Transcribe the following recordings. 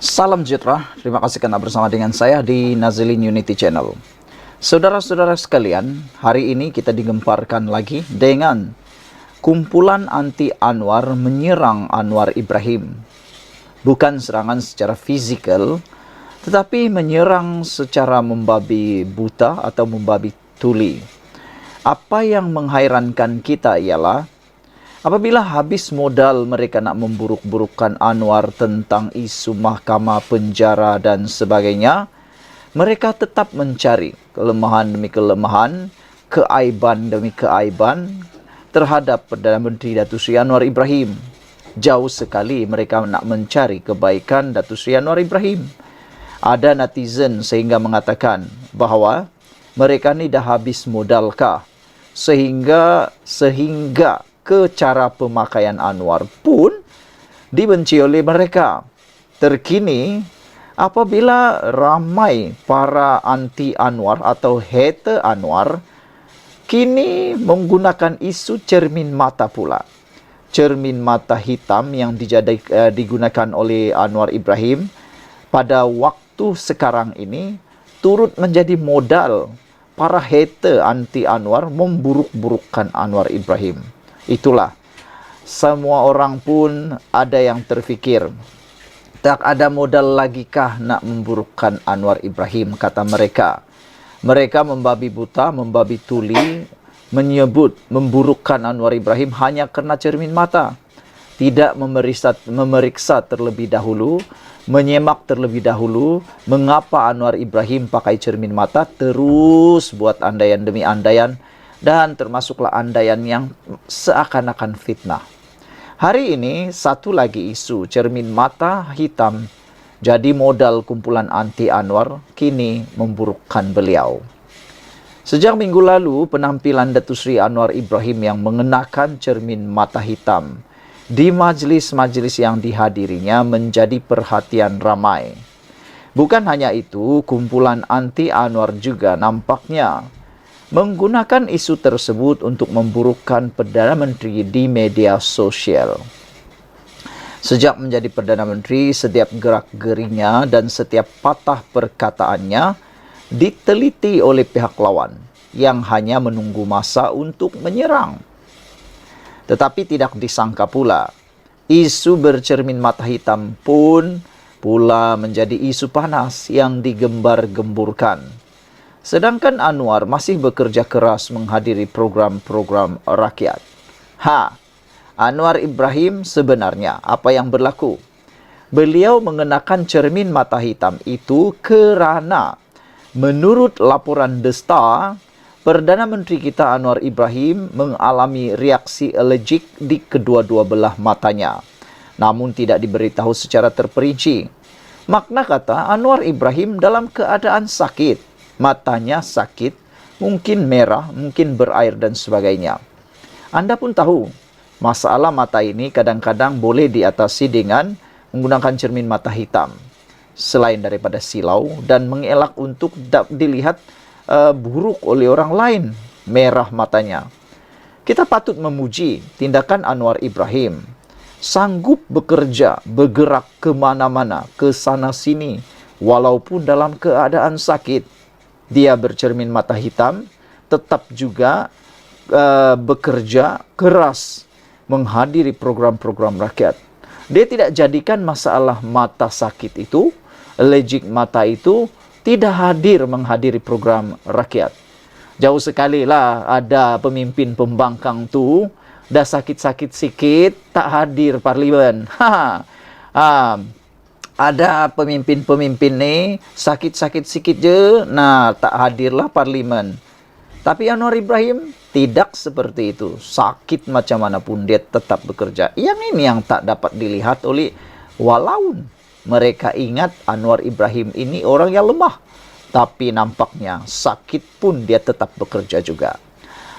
Salam sejahtera, terima kasih karena bersama dengan saya di Nazilin Unity Channel. Saudara-saudara sekalian, hari ini kita digemparkan lagi dengan kumpulan anti Anwar menyerang Anwar Ibrahim. Bukan serangan secara fisikal, tetapi menyerang secara membabi buta atau membabi tuli. Apa yang menghairankan kita ialah apabila habis modal mereka nak memburuk-burukkan Anwar tentang isu mahkamah, penjara dan sebagainya, mereka tetap mencari kelemahan demi kelemahan, keaiban demi keaiban terhadap Perdana Menteri Datuk Seri Anwar Ibrahim. Jauh sekali mereka nak mencari kebaikan Datuk Seri Anwar Ibrahim. Ada netizen sehingga mengatakan bahawa mereka ni dah habis modalkah sehingga ke cara pemakaian Anwar pun dibenci oleh mereka. Terkini, apabila ramai para anti Anwar atau hater Anwar, kini menggunakan isu cermin mata pula. Cermin mata hitam yang digunakan oleh Anwar Ibrahim pada waktu sekarang ini turut menjadi modal para hater anti Anwar memburuk-burukkan Anwar Ibrahim. Itulah, semua orang pun ada yang terfikir, tak ada modal lagi kah nak memburukkan Anwar Ibrahim, kata mereka. Mereka membabi buta, membabi tuli, menyebut memburukkan Anwar Ibrahim hanya kerana cermin mata. Tidak memeriksa terlebih dahulu, menyemak terlebih dahulu mengapa Anwar Ibrahim pakai cermin mata, terus buat andaian demi andaian, dan termasuklah andaian yang seakan-akan fitnah. Hari ini satu lagi isu cermin mata hitam jadi modal kumpulan anti Anwar kini memburukkan beliau. Sejak minggu lalu penampilan Datuk Seri Anwar Ibrahim yang mengenakan cermin mata hitam di majlis-majlis yang dihadirinya menjadi perhatian ramai. Bukan hanya itu, kumpulan anti Anwar juga nampaknya menggunakan isu tersebut untuk memburukkan Perdana Menteri di media sosial. Sejak menjadi Perdana Menteri, setiap gerak-gerinya dan setiap patah perkataannya diteliti oleh pihak lawan yang hanya menunggu masa untuk menyerang. Tetapi tidak disangka pula, isu bercermin mata hitam pun pula menjadi isu panas yang digembar-gemburkan. Sedangkan Anwar masih bekerja keras menghadiri program-program rakyat. Anwar Ibrahim sebenarnya apa yang berlaku? Beliau mengenakan cermin mata hitam itu kerana menurut laporan The Star, Perdana Menteri kita Anwar Ibrahim mengalami reaksi alergik di kedua-dua belah matanya, namun tidak diberitahu secara terperinci. Makna kata Anwar Ibrahim dalam keadaan sakit. Matanya sakit, mungkin merah, mungkin berair dan sebagainya. Anda pun tahu, masalah mata ini kadang-kadang boleh diatasi dengan menggunakan cermin mata hitam. Selain daripada silau dan mengelak untuk dilihat buruk oleh orang lain, merah matanya. Kita patut memuji tindakan Anwar Ibrahim. Sanggup bekerja, bergerak ke mana-mana, ke sana-sini, walaupun dalam keadaan sakit. Dia bercermin mata hitam, tetap juga bekerja keras menghadiri program-program rakyat. Dia tidak jadikan masalah mata sakit itu, alergik mata itu, tidak hadir menghadiri program rakyat. Jauh sekali lah ada pemimpin pembangkang tu, dah sakit-sakit sikit, tak hadir parlimen. Ada pemimpin-pemimpin ni sakit-sakit sikit je, tak hadirlah parlimen. Tapi Anwar Ibrahim tidak seperti itu. Sakit macam mana pun dia tetap bekerja. Yang ini yang tak dapat dilihat oleh walaun. Mereka ingat Anwar Ibrahim ini orang yang lemah. Tapi nampaknya sakit pun dia tetap bekerja juga.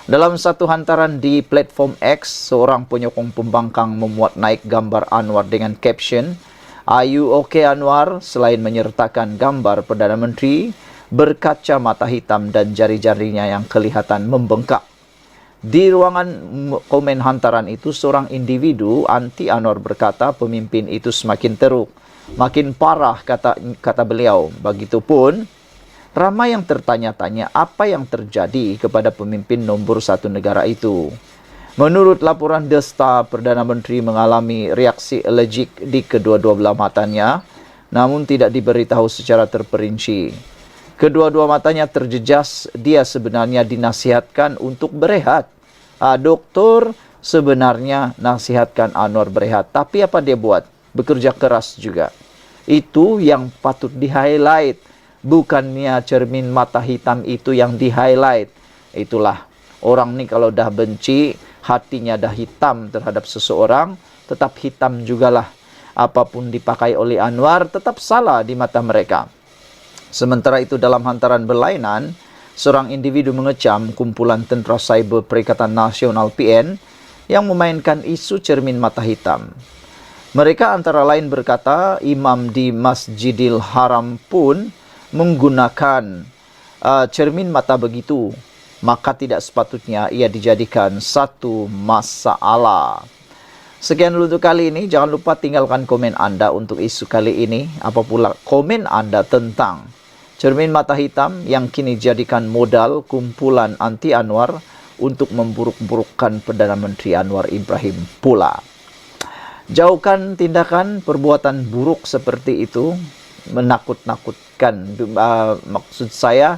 Dalam satu hantaran di platform X, seorang penyokong pembangkang memuat naik gambar Anwar dengan caption, "Are you okay Anwar?" Selain menyertakan gambar Perdana Menteri berkaca mata hitam dan jari-jarinya yang kelihatan membengkak. Di ruangan komen hantaran itu, seorang individu anti Anwar berkata pemimpin itu semakin teruk. Makin parah, kata beliau. Begitupun, ramai yang tertanya-tanya apa yang terjadi kepada pemimpin nombor 1 negara itu. Menurut laporan The Star, Perdana Menteri mengalami reaksi alergik di kedua-dua belah matanya, namun tidak diberitahu secara terperinci. Kedua-dua matanya terjejas, dia sebenarnya dinasihatkan untuk berehat. Doktor sebenarnya nasihatkan Anwar berehat, tapi apa dia buat? Bekerja keras juga. Itu yang patut di-highlight. Bukannya cermin mata hitam itu yang di-highlight. Itulah, orang ni kalau dah benci, hatinya dah hitam terhadap seseorang, tetap hitam jugalah. Apapun dipakai oleh Anwar, tetap salah di mata mereka. Sementara itu dalam hantaran berlainan, seorang individu mengecam kumpulan tentera cyber Perikatan Nasional PN yang memainkan isu cermin mata hitam. Mereka antara lain berkata, imam di Masjidil Haram pun menggunakan cermin mata begitu, maka tidak sepatutnya ia dijadikan satu masalah. Sekian dulu untuk kali ini. Jangan lupa tinggalkan komen Anda untuk isu kali ini. Apa pula komen Anda tentang cermin mata hitam yang kini jadikan modal kumpulan anti Anwar untuk memburuk-burukkan Perdana Menteri Anwar Ibrahim pula. Jauhkan tindakan perbuatan buruk seperti itu, menakut-nakutkan. Maksud saya,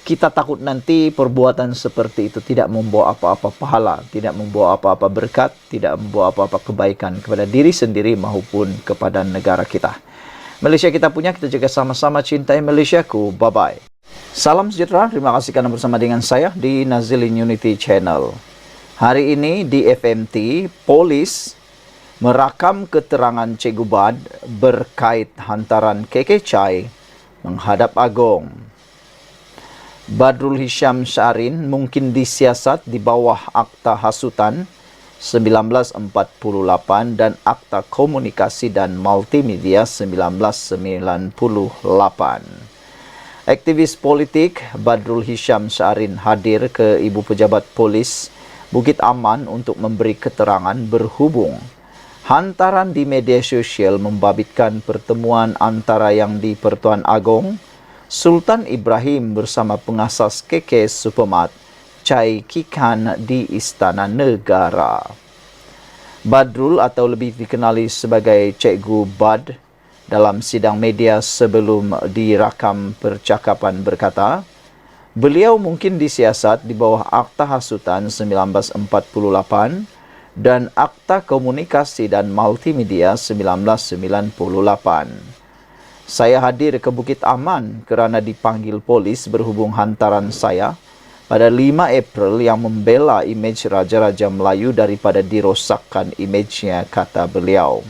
kita takut nanti perbuatan seperti itu tidak membawa apa-apa pahala, tidak membawa apa-apa berkat, tidak membawa apa-apa kebaikan kepada diri sendiri maupun kepada negara kita. Malaysia kita punya, kita juga sama-sama cintai Malaysiaku. Bye-bye. Salam sejahtera, terima kasih karena bersama dengan saya di Nazilin Unity Channel. Hari ini di FMT, polis merakam keterangan Cikgu Bad berkait hantaran KK Chai menghadap Agong. Badrul Hisham Syahrin mungkin disiasat di bawah Akta Hasutan 1948 dan Akta Komunikasi dan Multimedia 1998. Aktivis politik Badrul Hisham Syahrin hadir ke Ibu Pejabat Polis Bukit Aman untuk memberi keterangan berhubung hantaran di media sosial membabitkan pertemuan antara Yang di-Pertuan Agong Sultan Ibrahim bersama pengasas KK Supermart Chai Kikan di Istana Negara. Badrul atau lebih dikenali sebagai Cikgu Bad dalam sidang media sebelum dirakam percakapan berkata, beliau mungkin disiasat di bawah Akta Hasutan 1948 dan Akta Komunikasi dan Multimedia 1998. Saya hadir ke Bukit Aman kerana dipanggil polis berhubung hantaran saya pada 5 April yang membela imej Raja-Raja Melayu daripada dirosakkan imejnya, kata beliau.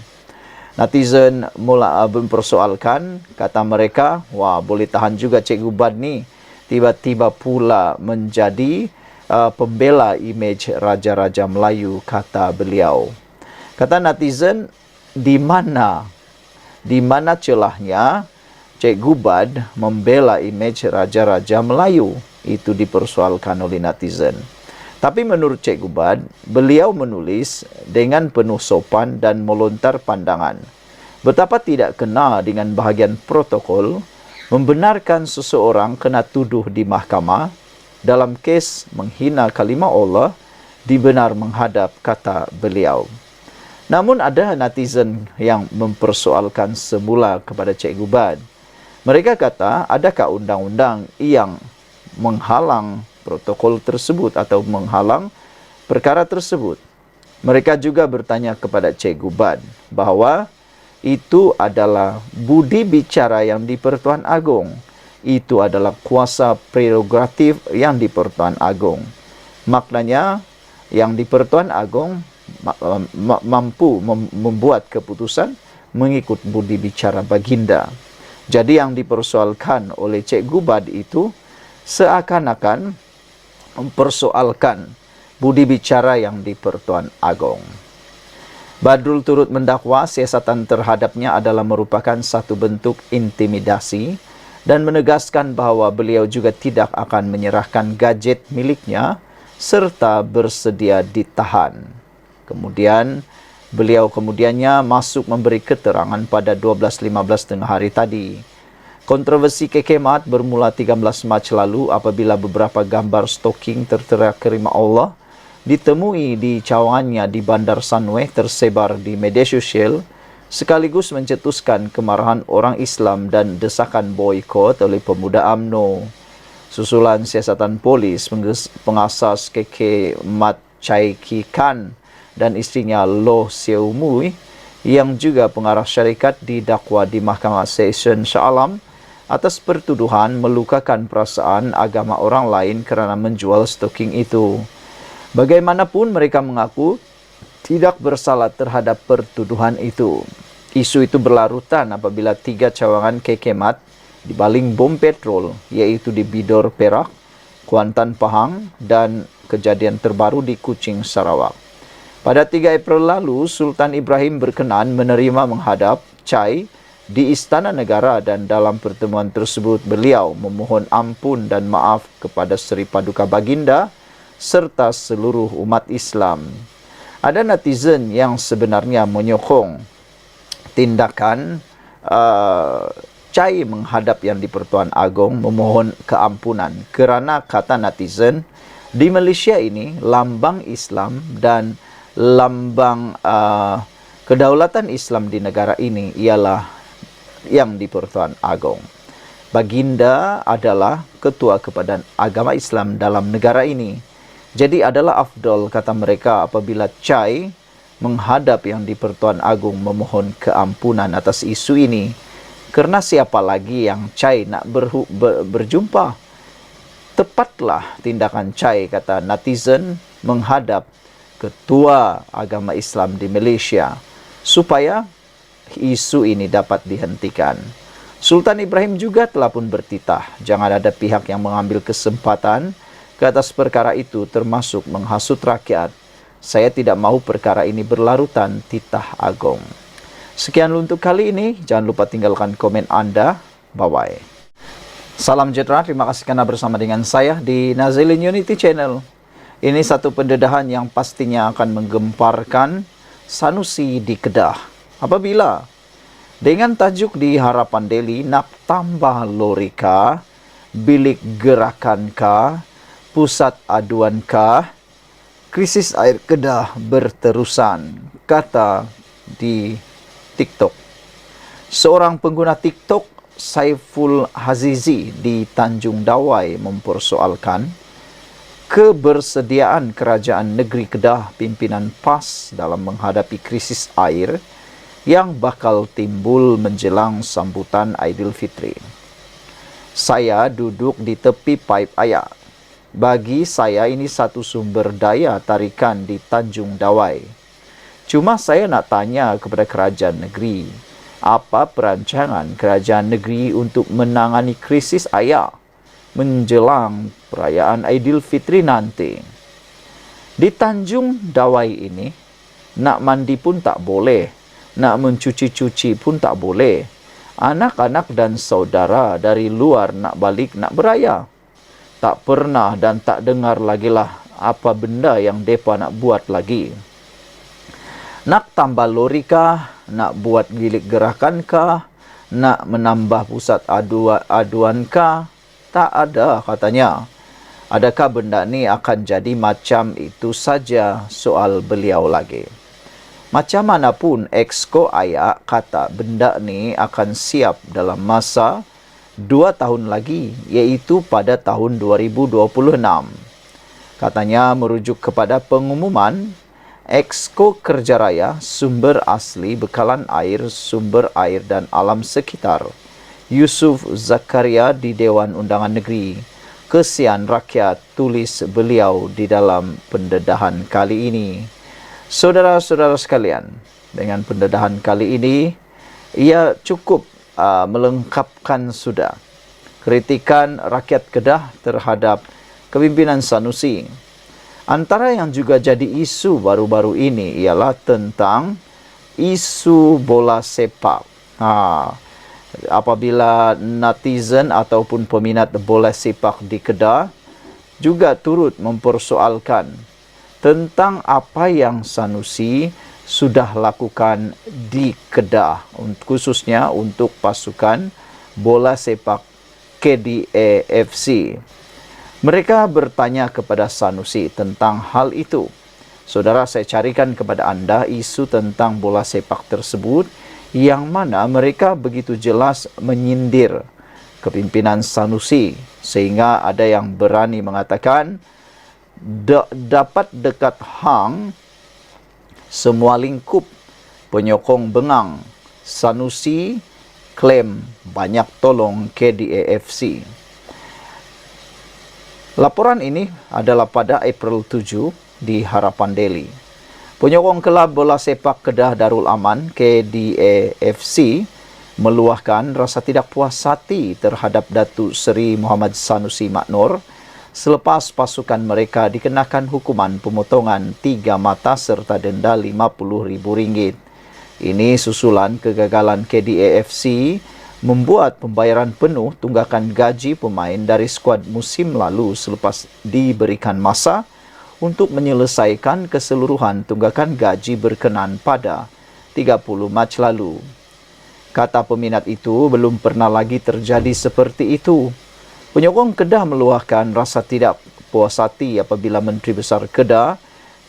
Netizen mula mempersoalkan, kata mereka, wah boleh tahan juga Cikgu Bad ni, tiba-tiba pula menjadi pembela imej Raja-Raja Melayu, kata beliau. Kata netizen, di mana celahnya Cikgu Bad membela imej Raja-Raja Melayu? Itu dipersoalkan oleh netizen. Tapi menurut Cikgu Bad, beliau menulis dengan penuh sopan dan melontar pandangan. Betapa tidak kena dengan bahagian protokol membenarkan seseorang kena tuduh di mahkamah dalam kes menghina kalimah Allah dibenar menghadap, kata beliau. Namun ada netizen yang mempersoalkan semula kepada Cikgu Bad. Mereka kata, adakah undang-undang yang menghalang protokol tersebut atau menghalang perkara tersebut? Mereka juga bertanya kepada Cikgu Bad bahawa itu adalah budi bicara yang di-Pertuan Agong. Itu adalah kuasa prerogatif yang di-Pertuan Agong. Maknanya yang di-Pertuan Agong mampu membuat keputusan mengikut budi bicara baginda. Jadi yang dipersoalkan oleh Cikgu Bad itu seakan-akan mempersoalkan budi bicara yang di-Pertuan Agong. Badrul turut mendakwa siasatan terhadapnya adalah merupakan satu bentuk intimidasi dan menegaskan bahawa beliau juga tidak akan menyerahkan gadget miliknya serta bersedia ditahan. Kemudian Beliau kemudiannya masuk memberi keterangan pada 12.15 tengah hari tadi. Kontroversi KK Mat bermula 13 Mac lalu apabila beberapa gambar stalking tertera kerima Allah ditemui di cawangannya di Bandar Sanwe tersebar di media sosial, sekaligus mencetuskan kemarahan orang Islam dan desakan boikot oleh pemuda UMNO. Susulan siasatan polis, pengasas KK Mat Chai Ki Kan dan istrinya Loh Sew Mui yang juga pengarah syarikat didakwa di Mahkamah Session Shah Alam atas pertuduhan melukakan perasaan agama orang lain kerana menjual stalking itu. Bagaimanapun mereka mengaku tidak bersalah terhadap pertuduhan itu. Isu itu berlarutan apabila 3 cawangan KK Mat dibaling bom petrol, iaitu di Bidor Perak, Kuantan Pahang dan kejadian terbaru di Kuching Sarawak. Pada 3 April lalu, Sultan Ibrahim berkenan menerima menghadap Chai di Istana Negara dan dalam pertemuan tersebut beliau memohon ampun dan maaf kepada Seri Paduka Baginda serta seluruh umat Islam. Ada netizen yang sebenarnya menyokong tindakan Chai menghadap Yang di-Pertuan Agong memohon keampunan kerana kata netizen, di Malaysia ini lambang Islam dan lambang kedaulatan Islam di negara ini ialah Yang di-Pertuan Agong. Baginda adalah ketua kepada agama Islam dalam negara ini. Jadi adalah afdal, kata mereka, apabila Chai menghadap Yang di-Pertuan Agong memohon keampunan atas isu ini. Kerana siapa lagi yang Chai nak berjumpa? Tepatlah tindakan Chai, kata netizen, menghadap ketua agama Islam di Malaysia supaya isu ini dapat dihentikan. Sultan Ibrahim juga telah pun bertitah, jangan ada pihak yang mengambil kesempatan ke atas perkara itu termasuk menghasut rakyat. Saya tidak mahu perkara ini berlarutan, titah Agong. Sekian untuk kali ini, jangan lupa tinggalkan komen Anda. Bye-bye. Salam sejahtera, terima kasih kerana bersama dengan saya di Nazilin Unity Channel. Ini satu pendedahan yang pastinya akan menggemparkan Sanusi di Kedah. Apabila dengan tajuk di Harapan Daily, nak tambah lorika, bilik gerakankah, pusat aduankah, krisis air Kedah berterusan, kata di TikTok. Seorang pengguna TikTok, Saiful Hazizi di Tanjung Dawai, mempersoalkan kebersediaan kerajaan negeri Kedah pimpinan PAS dalam menghadapi krisis air yang bakal timbul menjelang sambutan Aidilfitri. Saya duduk di tepi paip air. Bagi saya ini satu sumber daya tarikan di Tanjung Dawai. Cuma saya nak tanya kepada kerajaan negeri, apa perancangan kerajaan negeri untuk menangani krisis air menjelang perayaan Aidilfitri nanti? Di Tanjung Dawai ini, nak mandi pun tak boleh, nak mencuci-cuci pun tak boleh. Anak-anak dan saudara dari luar nak balik nak beraya. Tak pernah dan tak dengar lagi lah apa benda yang mereka nak buat lagi. Nak tambah lori kah? Nak buat bilik gerakan kah? Nak menambah pusat aduan kah? Tak ada, katanya. Adakah benda ni akan jadi macam itu saja? Soal beliau lagi. Macam mana pun Exco Ayak kata benda ni akan siap dalam masa 2 tahun lagi, iaitu pada tahun 2026. Katanya merujuk kepada pengumuman Exco Kerja Raya Sumber Asli Bekalan Air, Sumber Air dan Alam Sekitar Yusuf Zakaria di Dewan Undangan Negeri. Kesian rakyat, tulis beliau di dalam pendedahan kali ini. Saudara-saudara sekalian, dengan pendedahan kali ini, ia cukup melengkapkan sudah kritikan rakyat Kedah terhadap kepimpinan Sanusi. Antara yang juga jadi isu baru-baru ini ialah tentang isu bola sepak. Apabila netizen ataupun peminat bola sepak di Kedah juga turut mempersoalkan tentang apa yang Sanusi sudah lakukan di Kedah, khususnya untuk pasukan bola sepak KDA FC. Mereka bertanya kepada Sanusi tentang hal itu. Saudara, saya carikan kepada anda isu tentang bola sepak tersebut yang mana mereka begitu jelas menyindir kepimpinan Sanusi, sehingga ada yang berani mengatakan dapat dekat hang semua lingkup penyokong bengang. Sanusi klaim banyak tolong KDA FC. Laporan ini adalah pada April 7 di Harapan Daily. Penyokong kelab bola sepak Kedah Darul Aman KDA FC meluahkan rasa tidak puas hati terhadap Datuk Seri Muhammad Sanusi Maknor selepas pasukan mereka dikenakan hukuman pemotongan 3 mata serta denda RM50,000. Ini susulan kegagalan KDA FC membuat pembayaran penuh tunggakan gaji pemain dari skuad musim lalu selepas diberikan masa untuk menyelesaikan keseluruhan tunggakan gaji berkenan pada 30 Mac lalu. Kata peminat itu, belum pernah lagi terjadi seperti itu. Penyokong Kedah meluahkan rasa tidak puas hati apabila Menteri Besar Kedah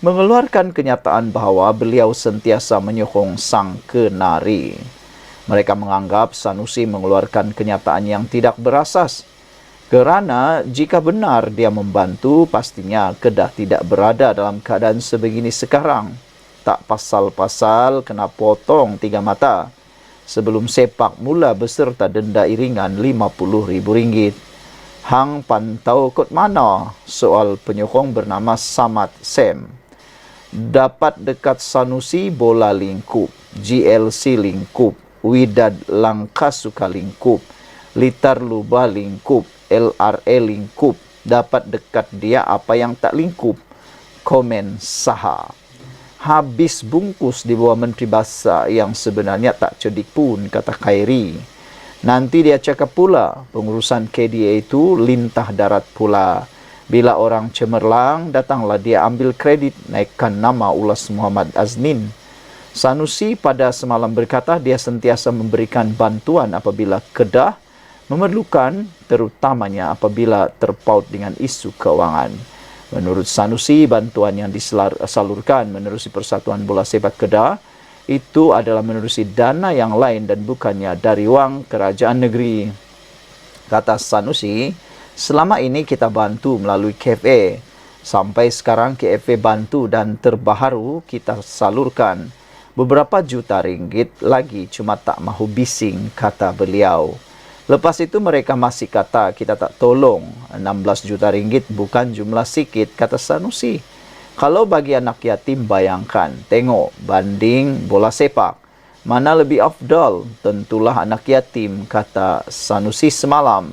mengeluarkan kenyataan bahawa beliau sentiasa menyokong sang kenari. Mereka menganggap Sanusi mengeluarkan kenyataan yang tidak berasas. Kerana jika benar dia membantu, pastinya Kedah tidak berada dalam keadaan sebegini sekarang. Tak pasal-pasal kena potong 3 mata sebelum sepak mula beserta denda iringan RM50,000. Hang pantau kot mana? Soal penyokong bernama Samad Sam. Dapat dekat Sanusi bola lingkup, GLC lingkup, Widad Langkasuka lingkup, Litar Lubah lingkup, LRA lingkup. Dapat dekat dia apa yang tak lingkup? Komen Saha. Habis bungkus di bawah Menteri Bahasa yang sebenarnya tak cerdik pun, kata Khairi. Nanti dia cakap pula pengurusan KDA itu lintah darat pula. Bila orang cemerlang, datanglah dia ambil kredit naikkan nama ulas Muhammad Aznin. Sanusi pada semalam berkata dia sentiasa memberikan bantuan apabila Kedah memerlukan, terutamanya apabila terpaut dengan isu keuangan. Menurut Sanusi, bantuan yang disalurkan menerusi Persatuan Bola Sepak Kedah itu adalah menerusi dana yang lain dan bukannya dari wang kerajaan negeri. Kata Sanusi, selama ini kita bantu melalui KFA. Sampai sekarang KFA bantu dan terbaru kita salurkan beberapa juta ringgit lagi, cuma tak mahu bising, kata beliau. Lepas itu mereka masih kata kita tak tolong. 16 juta ringgit bukan jumlah sikit, kata Sanusi. Kalau bagi anak yatim, bayangkan, tengok, banding bola sepak, mana lebih afdal? Tentulah anak yatim, kata Sanusi semalam.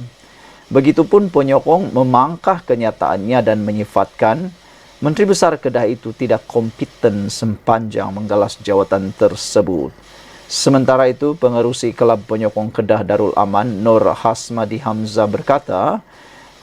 Begitupun penyokong memangkah kenyataannya dan menyifatkan Menteri Besar Kedah itu tidak kompeten sepanjang menggalas jawatan tersebut. Sementara itu, pengerusi kelab penyokong Kedah Darul Aman, Nur Hasmadi Hamzah berkata,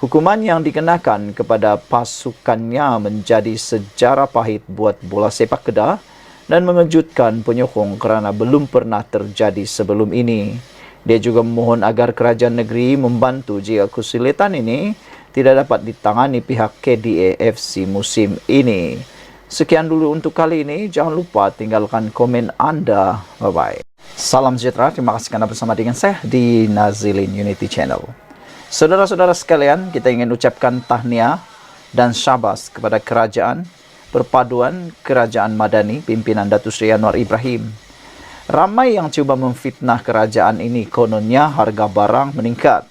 hukuman yang dikenakan kepada pasukannya menjadi sejarah pahit buat bola sepak Kedah dan mengejutkan penyokong kerana belum pernah terjadi sebelum ini. Dia juga memohon agar kerajaan negeri membantu jika kesulitan ini tidak dapat ditangani pihak KDA FC musim ini. Sekian dulu untuk kali ini. Jangan lupa tinggalkan komen anda. Bye-bye. Salam sejahtera. Terima kasih karena bersama dengan saya di Nazilin Unity Channel. Saudara-saudara sekalian, kita ingin ucapkan tahniah dan syabas kepada kerajaan perpaduan kerajaan Madani pimpinan Datuk Seri Anwar Ibrahim. Ramai yang cuba memfitnah kerajaan ini, kononnya harga barang meningkat.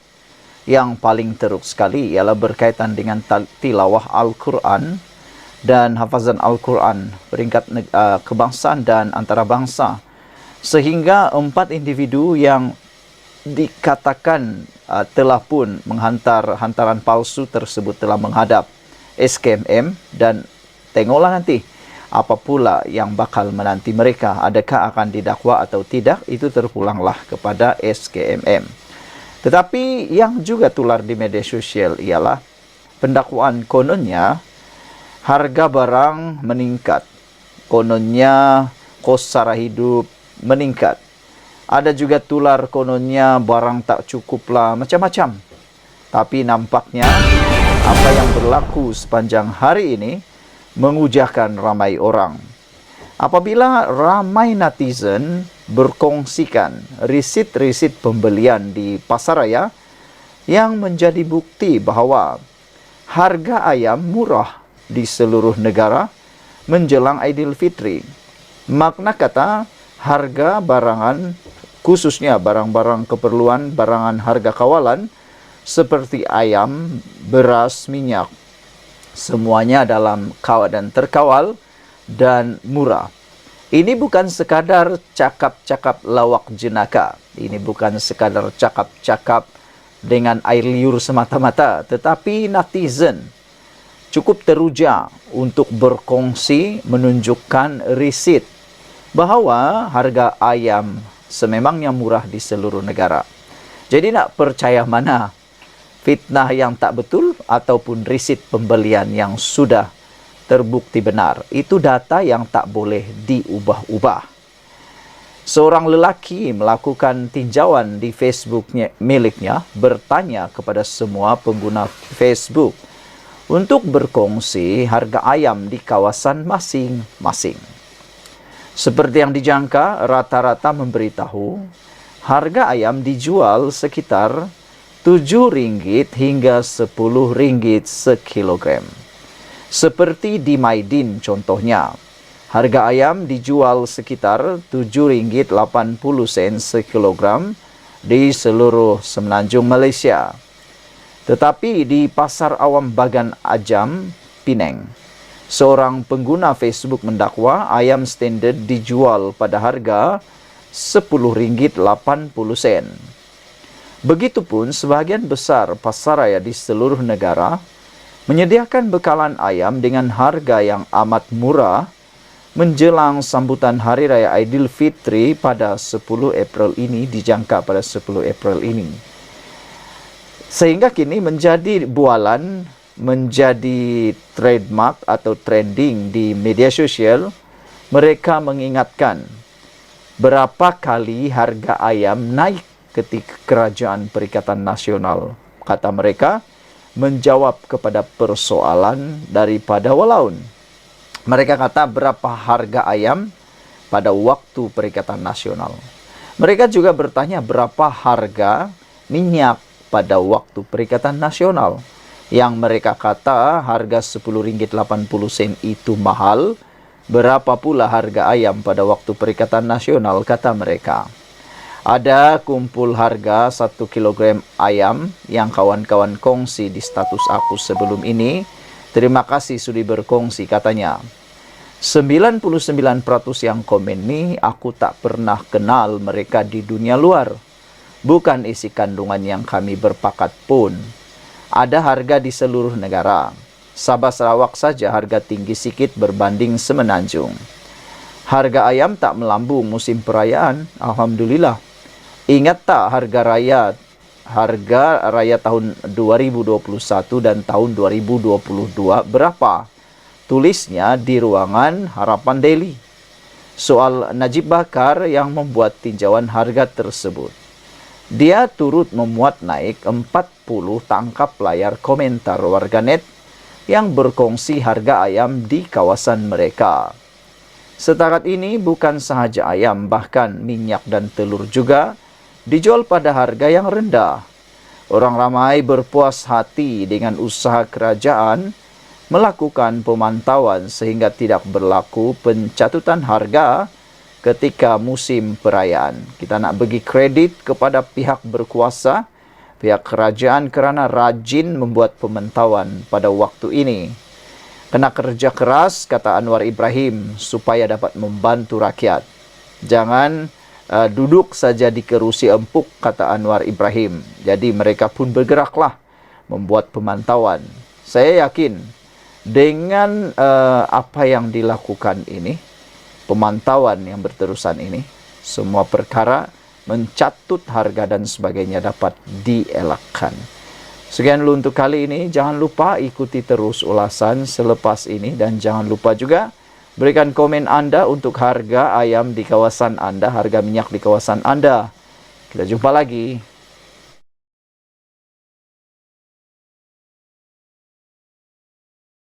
Yang paling teruk sekali ialah berkaitan dengan tilawah Al-Quran dan hafazan Al-Quran peringkat kebangsaan dan antarabangsa. Sehingga 4 individu yang dikatakan telah pun menghantar hantaran palsu tersebut telah menghadap SKMM dan tengoklah nanti apa pula yang bakal menanti mereka. Adakah akan didakwa atau tidak, itu terpulanglah kepada SKMM. Tetapi yang juga tular di media sosial ialah pendakwaan kononnya harga barang meningkat. Kononnya kos sara hidup meningkat. Ada juga tular kononnya barang tak cukup lah, macam-macam. Tapi nampaknya apa yang berlaku sepanjang hari ini mengujahkan ramai orang. Apabila ramai netizen berkongsikan risit-risit pembelian di pasaraya yang menjadi bukti bahawa harga ayam murah di seluruh negara menjelang Aidilfitri. Makna kata harga barangan, khususnya barang-barang keperluan, barangan harga kawalan seperti ayam, beras, minyak, semuanya dalam keadaan terkawal dan murah. Ini bukan sekadar cakap-cakap lawak jenaka. Ini bukan sekadar cakap-cakap dengan air liur semata-mata, tetapi netizen cukup teruja untuk berkongsi menunjukkan risit bahawa harga ayam sememangnya murah di seluruh negara. Jadi nak percaya mana? Fitnah yang tak betul ataupun risit pembelian yang sudah terbukti benar? Itu data yang tak boleh diubah-ubah. Seorang lelaki melakukan tinjauan di Facebook miliknya, bertanya kepada semua pengguna Facebook untuk berkongsi harga ayam di kawasan masing-masing. Seperti yang dijangka, rata-rata memberitahu harga ayam dijual sekitar RM7 hingga RM10 sekilogram. Seperti di Maidin contohnya, harga ayam dijual sekitar RM7.80 sekilogram di seluruh semenanjung Malaysia. Tetapi di Pasar Awam Bagan Ajam, Penang, seorang pengguna Facebook mendakwa ayam standard dijual pada harga RM10.80. Begitupun sebahagian besar pasaraya di seluruh negara menyediakan bekalan ayam dengan harga yang amat murah menjelang sambutan Hari Raya Aidilfitri pada 10 April ini, dijangka pada 10 April ini. Sehingga kini menjadi bualan, menjadi trademark atau trending di media sosial. Mereka mengingatkan berapa kali harga ayam naik ketika Kerajaan Perikatan Nasional, kata mereka, menjawab kepada persoalan daripada walaun. Mereka kata berapa harga ayam pada waktu Perikatan Nasional. Mereka juga bertanya berapa harga minyak pada waktu Perikatan Nasional. Yang mereka kata harga RM10.80 itu mahal. Berapa pula harga ayam pada waktu Perikatan Nasional, kata mereka. Ada kumpul harga 1 kilogram ayam yang kawan-kawan kongsi di status aku sebelum ini. Terima kasih sudah berkongsi, katanya. 99% yang komen ni aku tak pernah kenal mereka di dunia luar. Bukan isi kandungan yang kami berpakat pun. Ada harga di seluruh negara. Sabah Sarawak saja harga tinggi sikit berbanding semenanjung. Harga ayam tak melambung musim perayaan, alhamdulillah. Ingat tak harga raya tahun 2021 dan tahun 2022 berapa? Tulisnya di ruangan Harapan Daily. Soal Najib Bakar yang membuat tinjauan harga tersebut. Dia turut memuat naik 40 tangkap layar komentar warganet yang berkongsi harga ayam di kawasan mereka. Setakat ini bukan sahaja ayam, bahkan minyak dan telur juga dijual pada harga yang rendah. Orang ramai berpuas hati dengan usaha kerajaan melakukan pemantauan sehingga tidak berlaku pencatutan harga ketika musim perayaan. Kita nak bagi kredit kepada pihak berkuasa, pihak kerajaan kerana rajin membuat pemantauan pada waktu ini. Kena kerja keras, kata Anwar Ibrahim, supaya dapat membantu rakyat. Jangan duduk saja di kerusi empuk, kata Anwar Ibrahim. Jadi mereka pun bergeraklah membuat pemantauan. Saya yakin dengan apa yang dilakukan ini, pemantauan yang berterusan ini, semua perkara mencatut harga dan sebagainya dapat dielakkan. Sekian dulu untuk kali ini. Jangan lupa ikuti terus ulasan selepas ini dan jangan lupa juga Berikan komen Anda untuk harga ayam di kawasan Anda, harga minyak di kawasan Anda. Kita jumpa lagi.